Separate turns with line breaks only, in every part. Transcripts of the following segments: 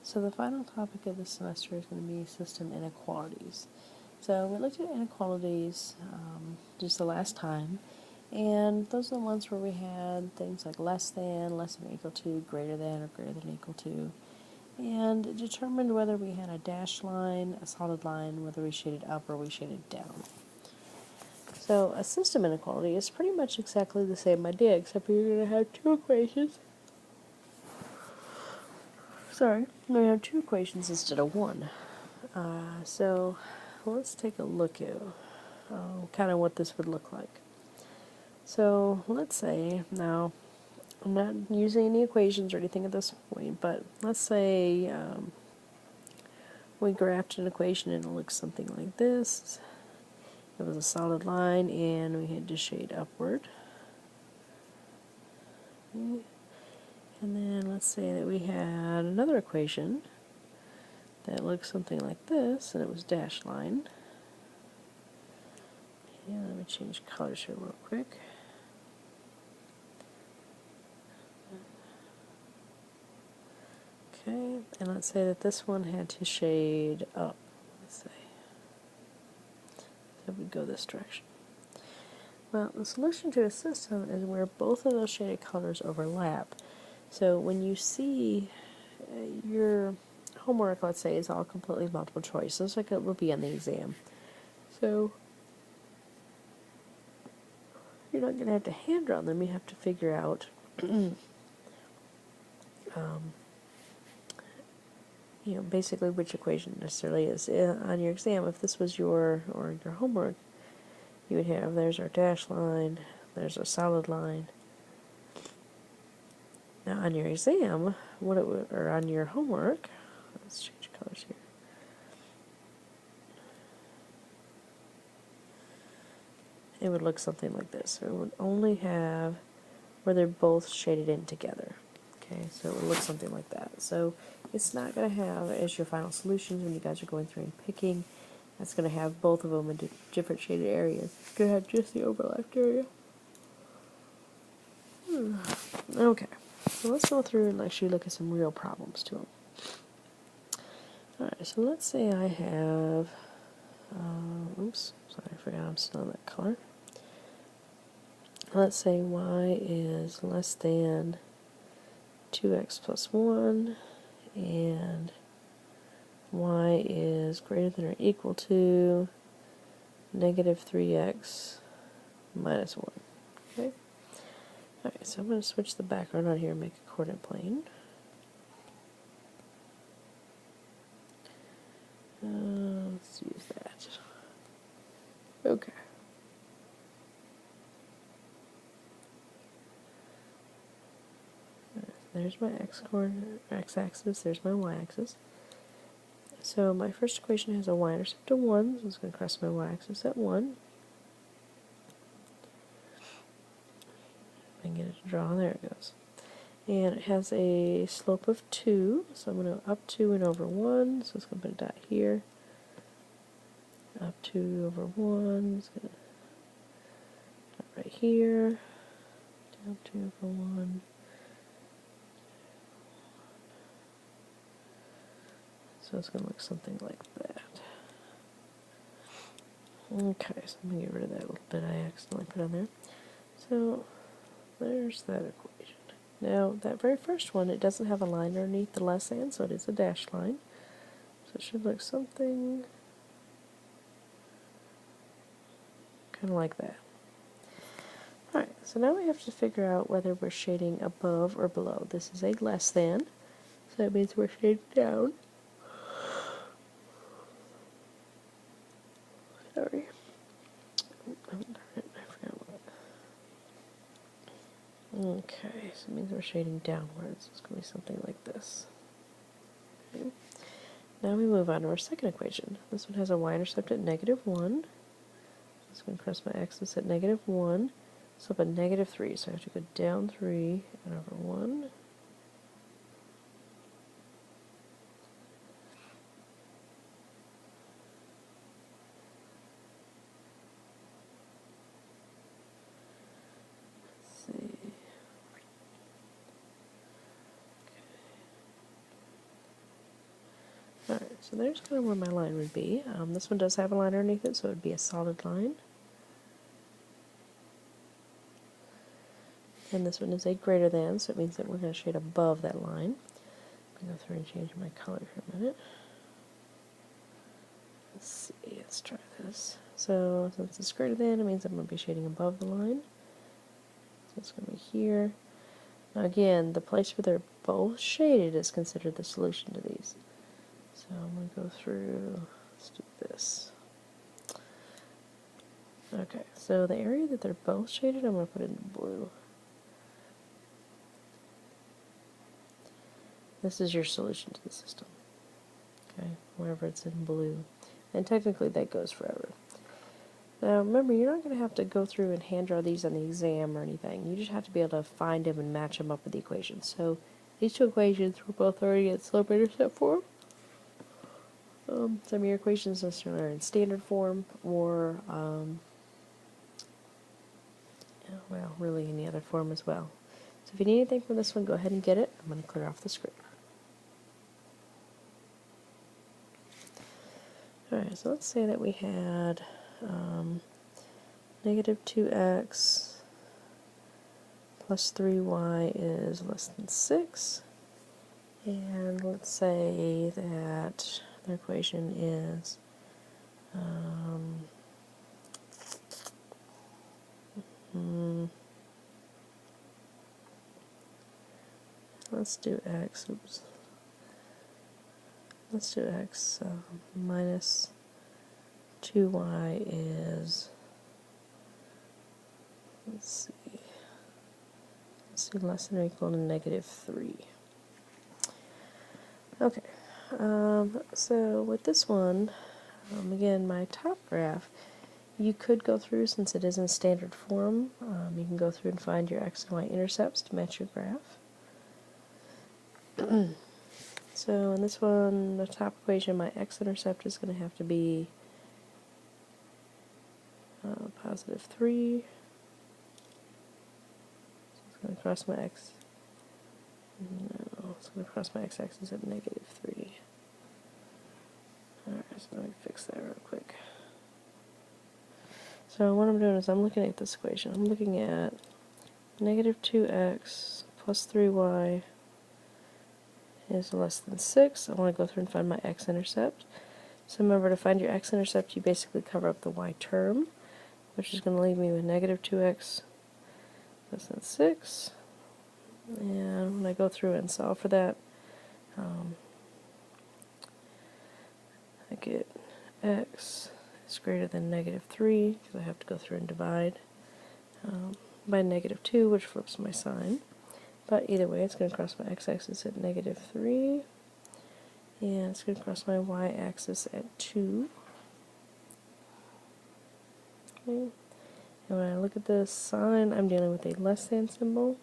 So the final topic of this semester is going to be system inequalities. So we looked at inequalities just the last time, and those are the ones where we had things like less than or equal to, greater than or greater than or equal to, and it determined whether we had a dashed line, a solid line, whether we shaded up or we shaded down. So a system inequality is pretty much exactly the same idea, except you're going to have two equations. We have two equations instead of one. So let's take a look at kind of what this would look like. So let's say, now I'm not using any equations or anything at this point, but let's say we graphed an equation and it looks something like this. It was a solid line and we had to shade upward. Okay. And then let's say that we had another equation that looks something like this, and it was dashed line. And let me change colors here real quick. Okay, and let's say that this one had to shade up. Let's say. So we go this direction. Well, the solution to a system is where both of those shaded colors overlap. So when you see your homework, let's say, is all completely multiple choice, just like it will be on the exam. So you're not going to have to hand draw them, you have to figure out basically which equation necessarily is. On your exam, if this was your homework, you would have, there's our dashed line, there's our solid line. Now on your exam, or on your homework, let's change colors here. It would look something like this. So it would only have where they're both shaded in together. Okay, so it would look something like that. So it's not going to have, as your final solutions when you guys are going through and picking, that's going to have both of them in different shaded areas. It's going to have just the overlapped area. Okay, so let's go through and actually look at some real problems to them. Alright, so let's say I have, oops, sorry, I forgot I'm still in that color. Let's say y is less than 2x plus 1, and y is greater than or equal to negative 3x minus 1. Okay? Alright, so I'm going to switch the background on here and make a coordinate plane. Let's use that. Okay. There's my x-axis, there's my y-axis. So my first equation has a y-intercept of 1, so it's going to cross my y-axis at 1. I can get it to draw, there it goes. And it has a slope of 2, so I'm going to up 2 and over 1, so it's going to put a dot here. Up 2 over 1, it's going to dot right here. Down 2 over 1. So it's going to look something like that. Okay, so I'm going to get rid of that little bit I accidentally put on there. So there's that equation. Now, that very first one, it doesn't have a line underneath the less than, so it is a dashed line. So it should look something kind of like that. Alright, so now we have to figure out whether we're shading above or below. This is a less than, so that means we're shading down. Sorry. Okay, so it means we're shading downwards. It's going to be something like this. Okay. Now we move on to our second equation. This one has a y-intercept at negative 1. It's going to cross my axis at negative 1. So up at negative 3, so I have to go down 3 and over 1. Alright, so there's kind of where my line would be. This one does have a line underneath it, so it would be a solid line. And this one is a greater than, so it means that we're going to shade above that line. I'm going to go through and change my color for a minute. Let's see, let's try this. So since it's greater than, it means I'm going to be shading above the line. So it's going to be here. Now again, the place where they're both shaded is considered the solution to these. So I'm going to go through, let's do this. Okay, so the area that they're both shaded, I'm going to put in blue. This is your solution to the system. Okay, wherever it's in blue. And technically that goes forever. Now remember, you're not going to have to go through and hand draw these on the exam or anything. You just have to be able to find them and match them up with the equations. So these two equations were both already in slope-intercept form. Some of your equations necessarily are in standard form or, well, really any other form as well. So if you need anything from this one, go ahead and get it. I'm going to clear off the screen. Alright, so let's say that we had negative 2x plus 3y is less than 6. And let's say that the equation is let's do x, oops. Let's do x minus 2y is, let's do less than or equal to negative 3. Okay, so with this one, again, my top graph, you could go through, since it is in standard form, you can go through and find your x and y intercepts to match your graph. So in this one, the top equation, my x-intercept is going to have to be positive 3. So it's going to cross my x. No, it's going to cross my x-axis at negative 3. Alright, so let me fix that real quick. So what I'm doing is I'm looking at this equation. I'm looking at negative 2x plus 3y is less than 6. I want to go through and find my x-intercept. So remember, to find your x-intercept, you basically cover up the y term, which is going to leave me with negative 2x less than 6. And when I go through and solve for that, I get x is greater than negative 3, because I have to go through and divide by negative 2, which flips my sign. But either way, it's going to cross my x-axis at negative 3, and it's going to cross my y-axis at 2. Okay. And when I look at the sign, I'm dealing with a less than symbol,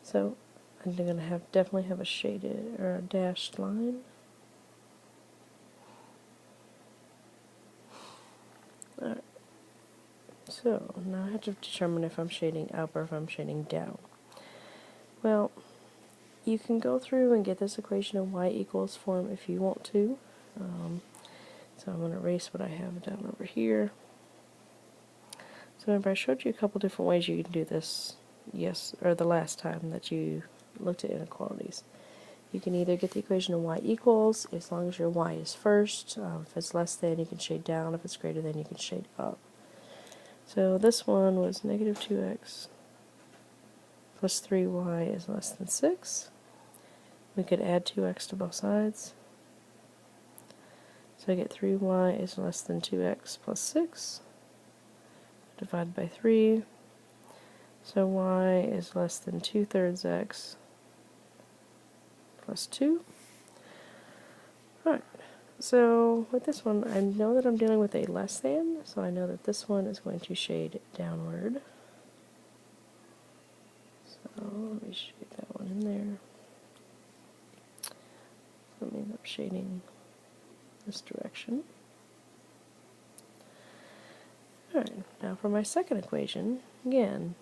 so I'm going to definitely have a shaded or a dashed line. Alright. So now I have to determine if I'm shading up or if I'm shading down. Well, you can go through and get this equation in y equals form if you want to. So I'm going to erase what I have down over here. So remember, I showed you a couple different ways you can do this, or the last time that you looked at inequalities. You can either get the equation in y equals, as long as your y is first. If it's less than, you can shade down. If it's greater than, you can shade up. So this one was negative 2x plus 3y is less than 6. We could add 2x to both sides. So I get 3y is less than 2x plus 6. Divide by 3. So y is less than 2/3 x plus 2. Alright, so with this one, I know that I'm dealing with a less than, so I know that this one is going to shade downward. So let me shade that one in there. So that means I'm shading this direction. Alright, now for my second equation, again,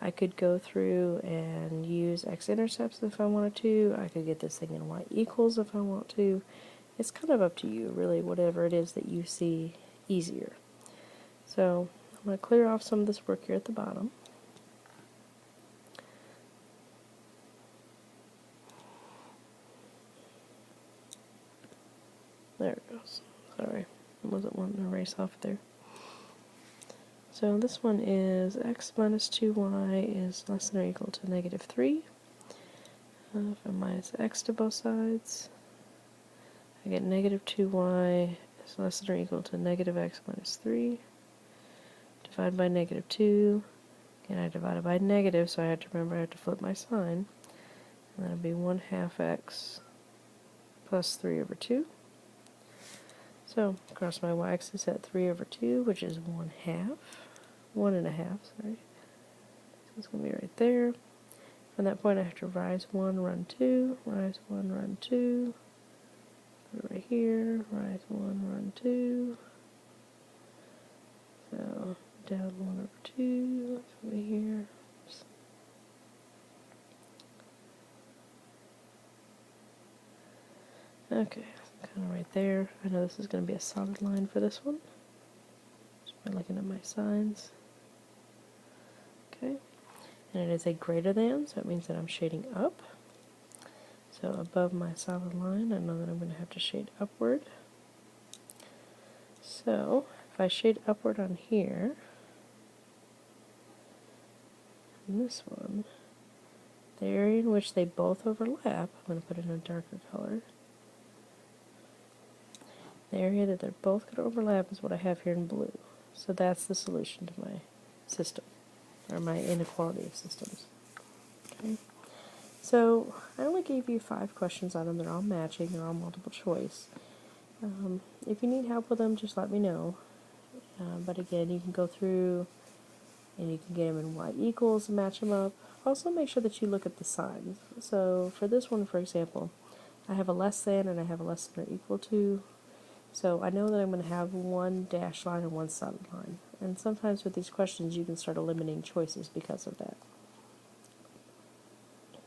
I could go through and use x-intercepts if I wanted to. I could get this thing in y equals if I want to. It's kind of up to you, really, whatever it is that you see easier. So I'm going to clear off some of this work here at the bottom. There it goes. Sorry, I wasn't wanting to erase off there. So this one is x minus 2y is less than or equal to negative 3. If I minus x to both sides, I get negative 2y is less than or equal to negative x minus 3. Divide by negative 2. Again, I divided by negative, so I had to remember I have to flip my sign. And that'll be 1/2 x plus 3 over 2. So, cross my y-axis at 3 over 2, which is 1/2. 1.5, sorry. So it's going to be right there. From that point, I have to rise 1, run 2, rise 1, run 2. Put it right here, rise 1, run 2. So, down 1 over 2, that's going to be here. Oops. Okay, kind of right there. I know this is going to be a solid line for this one, just by looking at my signs. Okay, and it is a greater than, so it means that I'm shading up. So above my solid line, I know that I'm going to have to shade upward. So if I shade upward on here, and this one, the area in which they both overlap, I'm going to put in a darker color. The area that they're both going to overlap is what I have here in blue. So that's the solution to my system, or my inequality of systems. Okay. So I only gave you 5 questions on them. They're all matching. They're all multiple choice. If you need help with them, just let me know. But again, you can go through and you can get them in y equals and match them up. Also make sure that you look at the signs. So for this one, for example, I have a less than and I have a less than or equal to. So I know that I'm going to have one dashed line and one solid line. And sometimes with these questions you can start eliminating choices because of that.